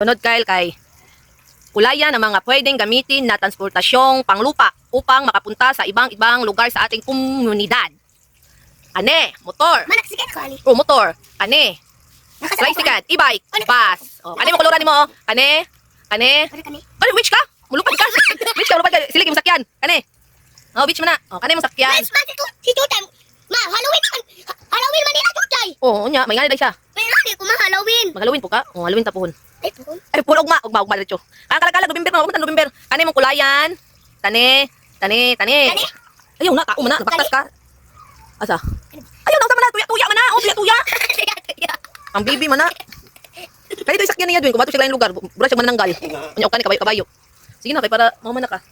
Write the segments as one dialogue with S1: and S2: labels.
S1: Sunod kay kulayan ang mga pwedeng gamitin na transportasyong panglupa upang makapunta sa ibang-ibang lugar sa ating komunidad. Ane, motor.
S2: Manak sige ko ani.
S1: O, motor. Ane, tricycle, e-bike, bus. O, kani mo kuluran nimo? Kani? Kani?
S2: Ano kani?
S1: Kani, which ka? Mulupad ka. Which ka, mulupad ka. Siligi mo sakyan. Kani? O, which mo na. O, kani mo sakyan.
S2: Mas man si Tutay. Ma, Halloween man. Halloween man nila Tutay.
S1: O, nya, may ngani day siya.
S2: Pero hindi ko ma Halloween.
S1: Mag-Halloween po ka? O, Halloween tapuhon.
S2: Ay, puhon.
S1: Ay, puro ugma diretso. Kala, November na, pumunta November. Kani mong kulayan? Tani.
S2: Kani?
S1: Ayaw na, tao mo na, napaktas ka. Asa? Ayaw na, sama na, tuya man na. O, tuya. Ang bibi man na. Kaya ito isakyan niya doon, kumato siya lain lugar. Bura siya manananggal. Kanya o kani, kabayo. Sige na, kay para mauman na ka.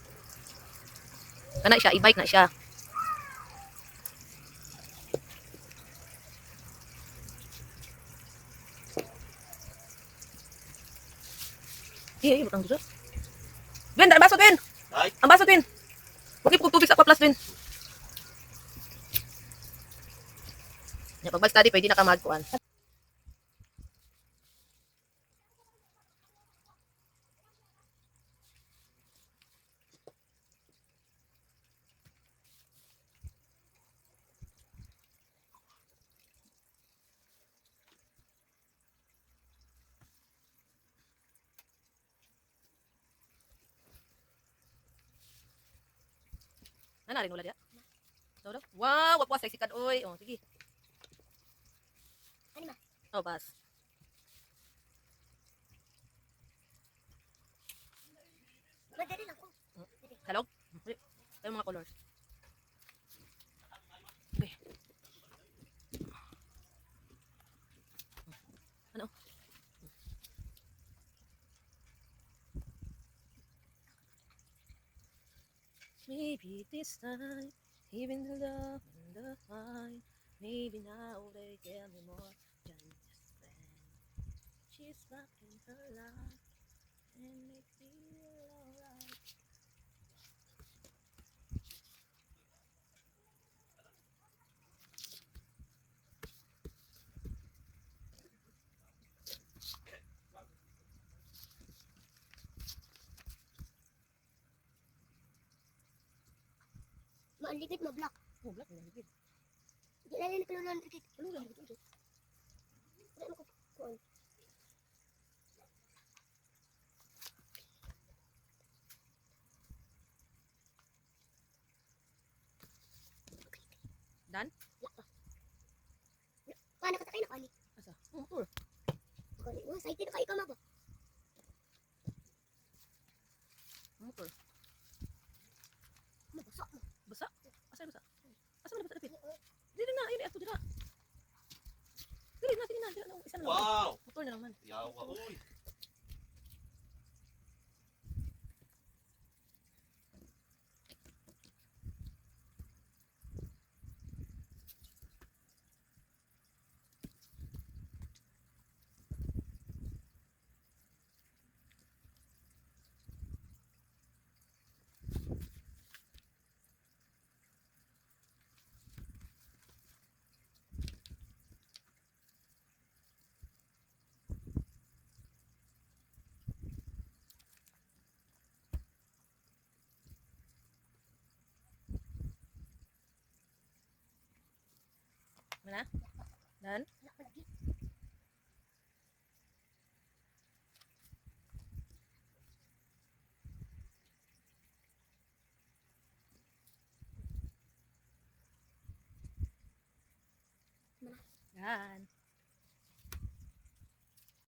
S1: Kana siya, e-bike na siya. Iya, butang gusto. Dwin, ang baso, Dwin.
S3: Ay,
S1: Ang baso, Dwin. Huwag ipog tubig sa aqua plus, Dwin. Pag mag-study, pwede na ka magkuhan. Ano rin wala dia? Wow, wapwas sexy kad oy. Oh, sige.
S2: Ano ma?
S1: Oh, bas.
S2: Madali lang ko.
S1: Kalog? Tayo mga colors. Okay. Ano? Maybe this time, even the love and the fight, maybe now they tell me more than just friend. She's back in her life and makes me feel alright.
S2: Ma, ang lipid mo black.
S1: Oh, black na higit.
S2: Di na rin kaluluan dikit.
S1: Ano lang higit ito?
S2: Wala mo ko kuan.
S1: Dan?
S2: Black pa. Paano ka takay na kani?
S1: Asa? Oh, motor.
S2: Kani, wa excited ka ikaw ma ba?
S1: Motor.
S2: Mabasa mo.
S1: Basa? Asa basa? Asa man basa dapit? Dili na, ini ato dira. Dili na, dira na. Isa na lang.
S3: wow!
S1: Motor na naman.
S3: Yawa, uy!
S1: Mana? Dan?
S2: Wala pa lagi.
S1: Dan.